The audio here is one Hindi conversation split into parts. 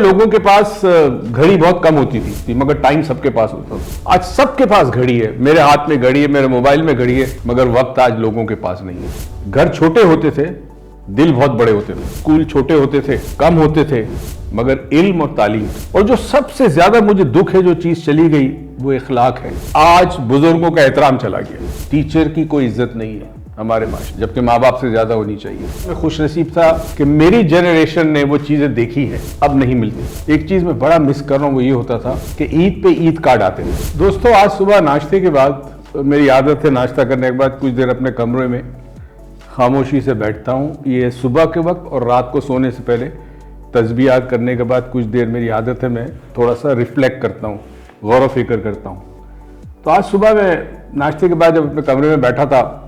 लोगों के पास घड़ी बहुत कम होती थी मगर टाइम सबके पास होता था। आज सबके पास घड़ी है, मेरे हाथ में घड़ी है, मेरे मोबाइल में घड़ी है, मगर वक्त आज लोगों के पास नहीं है। घर छोटे होते थे, दिल बहुत बड़े होते थे। स्कूल छोटे होते थे, कम होते थे, मगर इल्म और तालीम। और जो सबसे ज्यादा मुझे दुख है, जो चीज चली गई, वो इखलाक है। आज बुजुर्गों का एहतराम चला गया, टीचर की कोई इज्जत नहीं है हमारे माशरे, जबकि माँ बाप से ज्यादा होनी चाहिए। मैं खुशनसीब था कि मेरी जनरेशन ने वो चीजें देखी है, अब नहीं मिलती। एक चीज मैं बड़ा मिस कर रहा हूँ, वो ये होता था कि ईद पे ईद कार्ड आते थे। दोस्तों, आज सुबह नाश्ते के बाद मेरी आदत है, नाश्ता करने के बाद कुछ देर अपने कमरे में खामोशी से बैठता हूँ। ये सुबह के वक्त और रात को सोने से पहले तस्बीहात करने के बाद कुछ देर मेरी आदत है, मैं थोड़ा सा रिफ्लेक्ट करता हूँ, गौर व फिक्र करता हूँ। तो आज सुबह मैं नाश्ते के बाद जब अपने कमरे में बैठा था,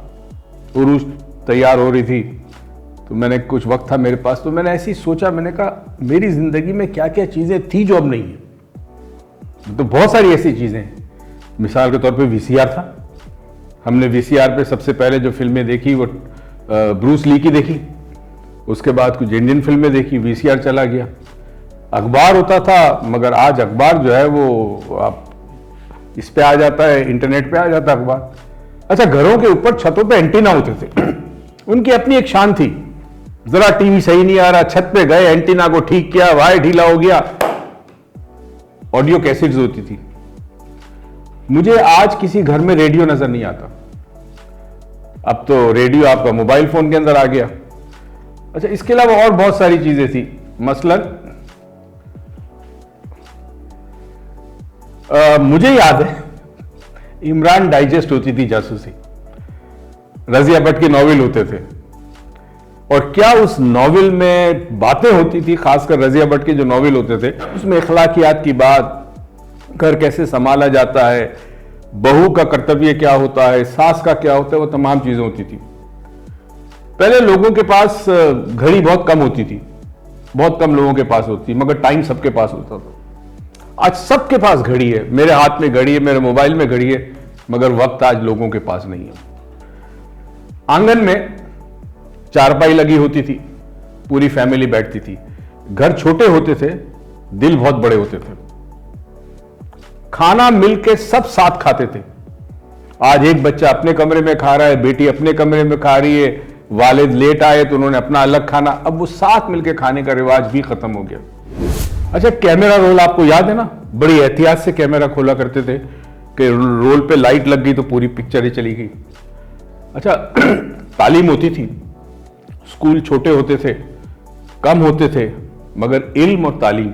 उरूस तैयार हो रही थी, तो मैंने कुछ वक्त था मेरे पास, तो मैंने ऐसे ही सोचा, मैंने कहा मेरी ज़िंदगी में क्या क्या चीज़ें थी जो अब नहीं है। तो बहुत सारी ऐसी चीज़ें हैं। मिसाल के तौर पे वीसीआर था। हमने वीसीआर पे सबसे पहले जो फिल्में देखी वो ब्रूस ली की देखी, उसके बाद कुछ इंडियन फिल्में देखी, वीसीआर चला गया। अखबार होता था, मगर आज अखबार जो है वो आप इस पे आ जाता है, इंटरनेट पे आ जाता है अखबार। अच्छा, घरों के ऊपर छतों पे एंटीना होते थे, उनकी अपनी एक शान थी। जरा टीवी सही नहीं आ रहा, छत पे गए, एंटीना को ठीक किया, वायर ढीला हो गया, ऑडियो कैसेट्स होती थी। मुझे आज किसी घर में रेडियो नजर नहीं आता। अब तो रेडियो आपका मोबाइल फोन के अंदर आ गया। अच्छा, इसके अलावा और बहुत सारी चीजें थी। मसलन मुझे याद है इमरान डाइजेस्ट होती थी, जासूसी, रजिया भट्ट के नॉवेल होते थे, और क्या उस नॉवेल में बातें होती थी, खासकर रजिया भट्ट के जो नॉवेल होते थे, उसमें इखलाकियात की बात, घर कैसे संभाला जाता है, बहू का कर्तव्य क्या होता है, सास का क्या होता है, वो तमाम चीजें होती थी। पहले लोगों के पास घड़ी बहुत कम होती थी, बहुत कम लोगों के पास होती, मगर टाइम सबके पास होता था। आज सबके पास घड़ी है, मेरे हाथ में घड़ी है, मेरे मोबाइल में घड़ी है, मगर वक्त आज लोगों के पास नहीं है। आंगन में चारपाई लगी होती थी, पूरी फैमिली बैठती थी। घर छोटे होते थे, दिल बहुत बड़े होते थे। खाना मिलके सब साथ खाते थे। आज एक बच्चा अपने कमरे में खा रहा है, बेटी अपने कमरे में खा रही है, वालिद लेट आए तो उन्होंने अपना अलग खाना। अब वो साथ मिलके खाने का रिवाज भी खत्म हो गया। अच्छा, कैमरा रोल आपको याद है ना? बड़ी एहतियात से कैमरा खोला करते थे कि रोल पे लाइट लग गई तो पूरी पिक्चर ही चली गई। अच्छा, तालीम होती थी, स्कूल छोटे होते थे, कम होते थे, मगर इल्म और तालीम।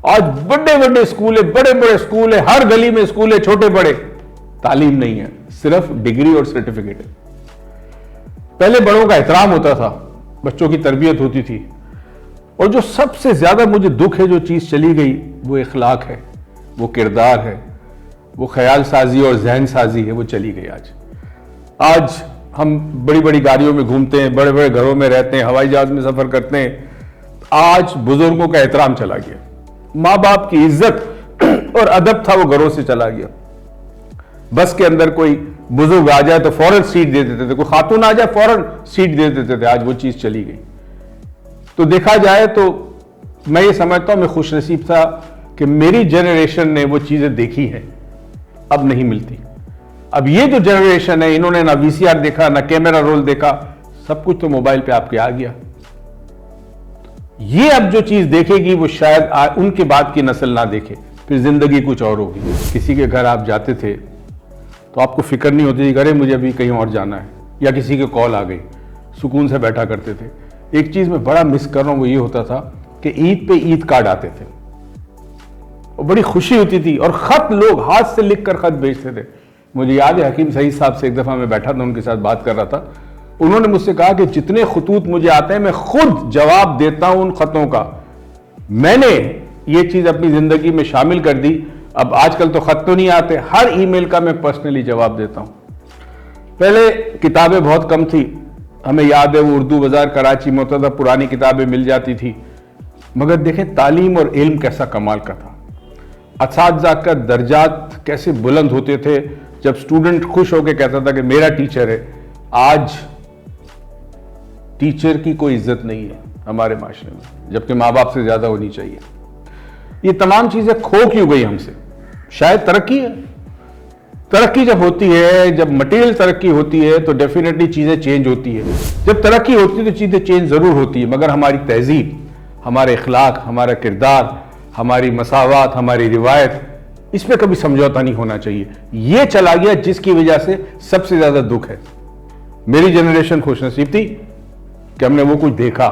आज बड़े बड़े स्कूल है, बड़े बड़े स्कूल है, हर गली में स्कूल है, छोटे बड़े, तालीम नहीं है, सिर्फ डिग्री और सर्टिफिकेट है। पहले बड़ों का एहतराम होता था, बच्चों की तरबियत होती थी। और जो सबसे ज्यादा मुझे दुख है, जो चीज चली गई, वो इखलाक है, वो किरदार है, वो ख्याल साजी और जहन साजी है, वो चली गई। आज हम बड़ी बड़ी गाड़ियों में घूमते हैं, बड़े बड़े घरों में रहते हैं, हवाई जहाज में सफर करते हैं। आज बुजुर्गों का एहतराम चला गया, माँ बाप की इज्जत और अदब था, वो घरों से चला गया। बस के अंदर कोई बुजुर्ग आ जाए तो फौरन सीट दे देते थे, कोई खातून आ जाए फौरन सीट दे देते थे। आज वो चीज चली गई। तो देखा जाए तो मैं ये समझता हूं, मैं खुशनसीब था कि मेरी जनरेशन ने वो चीजें देखी हैं, अब नहीं मिलती। अब ये जो जनरेशन है, इन्होंने ना वीसीआर देखा, ना कैमरा रोल देखा, सब कुछ तो मोबाइल पे आपके आ गया। ये अब जो चीज देखेगी वो शायद उनके बाद की नस्ल ना देखे, फिर जिंदगी कुछ और होगी। किसी के घर आप जाते थे तो आपको फिक्र नहीं होती थी, अरे मुझे अभी कहीं और जाना है, या किसी की कॉल आ गई, सुकून से बैठा करते थे। एक चीज मैं बड़ा मिस कर रहा हूं, वो ये होता था कि ईद पे ईद कार्ड आते थे और बड़ी खुशी होती थी, और खत लोग हाथ से लिखकर खत भेजते थे। मुझे याद है हकीम सईद साहब से एक दफा मैं बैठा था, उनके साथ बात कर रहा था। उन्होंने मुझसे कहा कि जितने खतूत मुझे आते हैं, मैं खुद जवाब देता हूं उन खतों का। मैंने ये चीज अपनी जिंदगी में शामिल कर दी। अब आजकल तो खत तो नहीं आते, हर ईमेल का मैं पर्सनली जवाब देता हूं। पहले किताबें बहुत कम थी, हमें याद है वो उर्दू बाजार कराची में होता था, पुरानी किताबें मिल जाती थी। मगर देखें तालीम और इल्म कैसा कमाल का था, असातिज़ा का दर्जात कैसे बुलंद होते थे, जब स्टूडेंट खुश होकर कहता था कि मेरा टीचर है। आज टीचर की कोई इज्जत नहीं है हमारे माशरे में, जबकि माँ बाप से ज्यादा होनी चाहिए। ये तमाम चीजें खो क्यों गई हमसे? शायद तरक्की है। तरक्की जब होती है, जब मटेरियल तरक्की होती है तो डेफिनेटली चीजें चेंज होती है। जब तरक्की होती है तो चीजें चेंज जरूर होती है, मगर हमारी तहजीब, हमारे इखलाक, हमारा किरदार, हमारी मसावात, हमारी रिवायत, इस पे कभी समझौता नहीं होना चाहिए। ये चला गया जिसकी वजह से सबसे ज्यादा दुख है। मेरी जनरेशन खुशनसीब थी कि हमने वो कुछ देखा,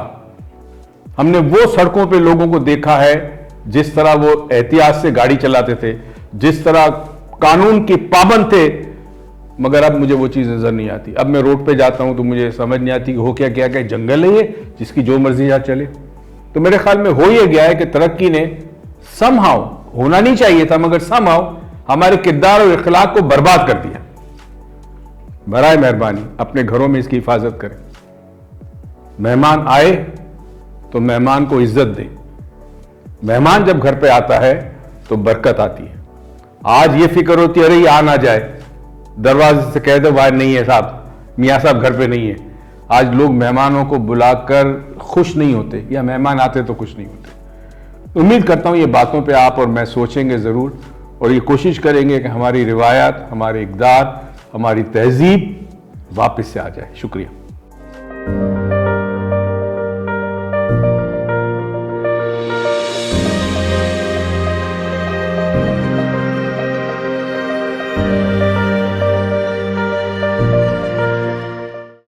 हमने वो सड़कों पे लोगों को देखा है जिस तरह वो एहतियात से गाड़ी चलाते थे, जिस तरह कानून के पाबंद थे, मगर अब मुझे वो चीज नजर नहीं आती। अब मैं रोड पे जाता हूं तो मुझे समझ नहीं आती कि हो क्या क्या क्या जंगल है ये जिसकी जो मर्जी यहाँ चले। तो मेरे ख्याल में हो ये गया है कि तरक्की ने समहाउ, होना नहीं चाहिए था मगर समहाउ हमारे किरदार और इखलाक को बर्बाद कर दिया। बराए मेहरबानी अपने घरों में इसकी हिफाजत करें। मेहमान आए तो मेहमान को इज्जत दें। मेहमान जब घर पे आता है तो बरकत आती है। आज ये फिक्र होती है अरे ये आ ना जाए, दरवाजे से कह दो बाहर नहीं है साहब, मियाँ साहब घर पे नहीं है। आज लोग मेहमानों को बुलाकर खुश नहीं होते, या मेहमान आते तो खुश नहीं होते। उम्मीद करता हूं ये बातों पे आप और मैं सोचेंगे जरूर, और ये कोशिश करेंगे कि हमारी रिवायत, हमारे इक़दार, हमारी तहजीब वापस से आ जाए। शुक्रिया।